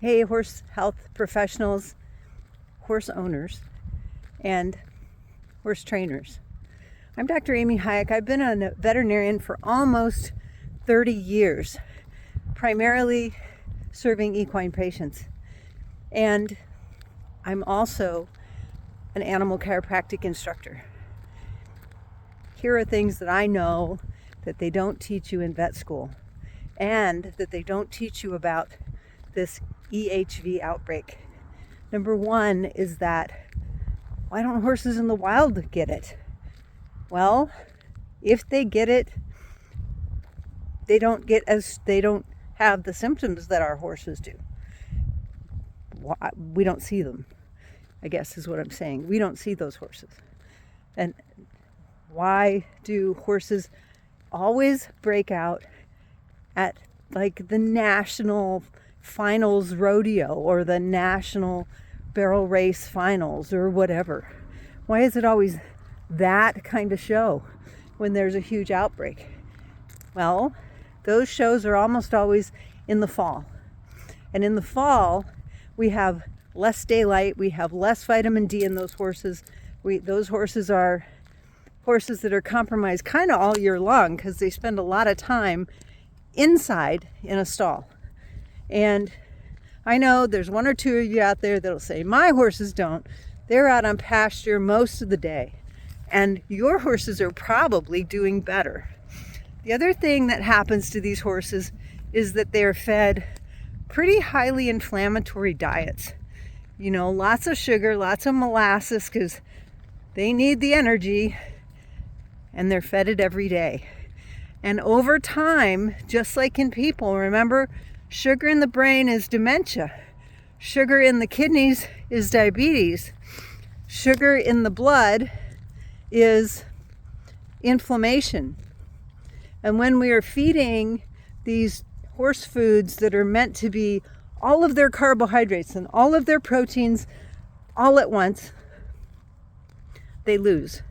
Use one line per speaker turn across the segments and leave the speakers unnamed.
Hey, horse health professionals, horse owners, and horse trainers. I'm Dr. Amy Hayek. I've been a veterinarian for almost 30 years, primarily serving equine patients. And I'm also an animal chiropractic instructor. Here are things that I know that they don't teach you in vet school and that they don't teach you about this EHV outbreak. Number one is that why don't horses in the wild get it? Well, if they get it, they don't have the symptoms that our horses do. We don't see them, I guess is what I'm saying. We don't see those horses. And why do horses always break out at like the national finals rodeo or the national barrel race finals or whatever? Why is it always that kind of show when there's a huge outbreak? Well, those shows are almost always in the fall. And in the fall, we have less daylight, we have less vitamin D in those horses. Those horses are horses that are compromised kind of all year long because they spend a lot of time inside in a stall. And I know there's one or two of you out there that'll say, my horses don't. They're out on pasture most of the day. And your horses are probably doing better. The other thing that happens to these horses is that they're fed pretty highly inflammatory diets. You know, lots of sugar, lots of molasses because they need the energy, and they're fed it every day. And over time, just like in people, remember, sugar in the brain is dementia. Sugar in the kidneys is diabetes. Sugar in the blood is inflammation. And when we are feeding these horse foods that are meant to be all of their carbohydrates and all of their proteins all at once, they lose.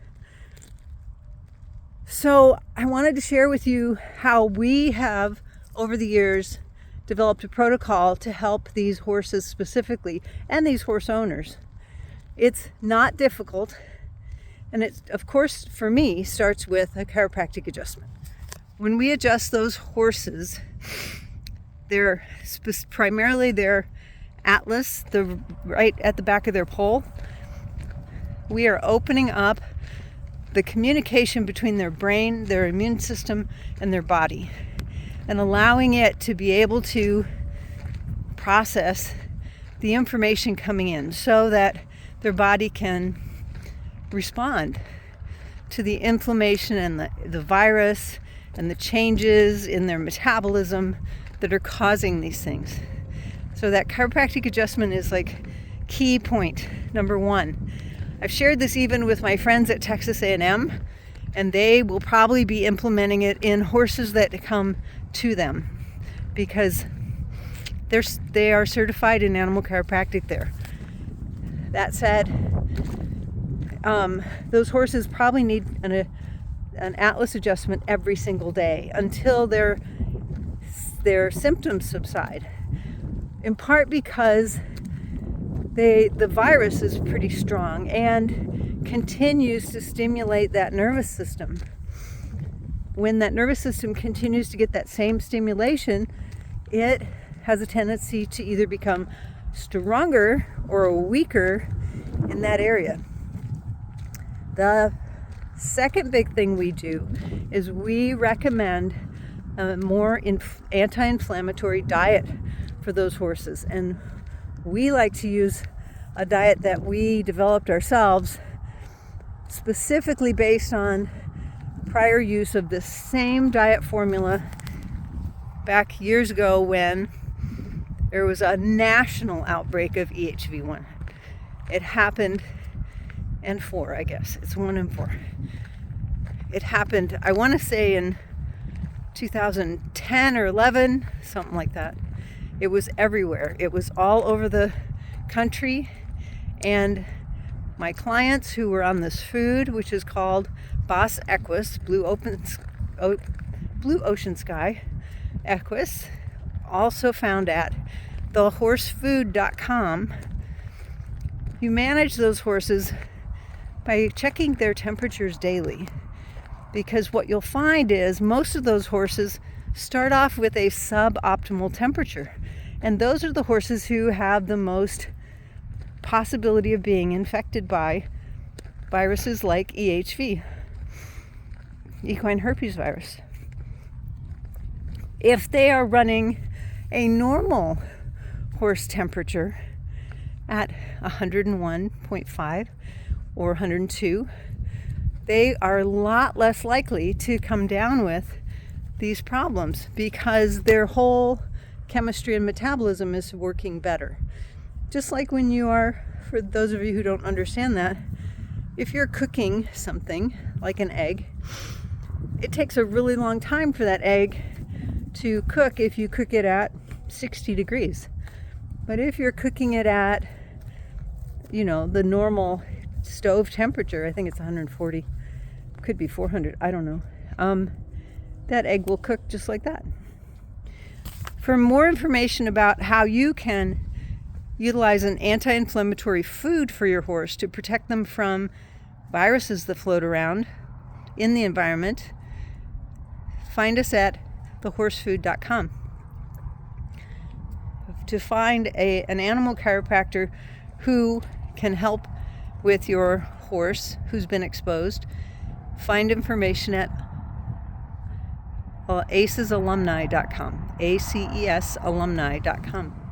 So I wanted to share with you how we have, over the years, developed a protocol to help these horses specifically and these horse owners. It's not difficult, and it, of course, for me, starts with a chiropractic adjustment. When we adjust those horses, they're primarily their atlas, right at the back of their poll. We are opening up the communication between their brain, their immune system, and their body, and allowing it to be able to process the information coming in so that their body can respond to the inflammation and the virus and the changes in their metabolism that are causing these things. So that chiropractic adjustment is like key point number one. I've shared this even with my friends at Texas A&M, and they will probably be implementing it in horses that come to them because they are certified in animal chiropractic there. That said, those horses probably need an atlas adjustment every single day until their symptoms subside, in part because the virus is pretty strong and continues to stimulate that nervous system. When that nervous system continues to get that same stimulation, it has a tendency to either become stronger or weaker in that area. The second big thing we do is we recommend a more anti-inflammatory diet for those horses. And we like to use a diet that we developed ourselves, specifically based on prior use of the same diet formula back years ago when there was a national outbreak of EHV1. It happened, and 4, I guess. It's 1 and 4. It happened, I want to say in 2010 or 11, something like that. It was everywhere. It was all over the country, and my clients who were on this food, which is called Boss Equus, Blue Ocean Sky Equus, also found at thehorsefood.com, you manage those horses by checking their temperatures daily. Because what you'll find is most of those horses start off with a suboptimal temperature. And those are the horses who have the most possibility of being infected by viruses like EHV, equine herpes virus. If they are running a normal horse temperature at 101.5 or 102, they are a lot less likely to come down with these problems because their whole chemistry and metabolism is working better. Just like when you are, for those of you who don't understand that, if you're cooking something like an egg, it takes a really long time for that egg to cook if you cook it at 60 degrees. But if you're cooking it at, the normal stove temperature, I think it's 140, could be 400, I don't know. That egg will cook just like that. For more information about how you can utilize an anti-inflammatory food for your horse to protect them from viruses that float around in the environment, find us at thehorsefood.com. To find an animal chiropractor who can help with your horse who's been exposed, find information at acesalumni.com, ACES alumni.com.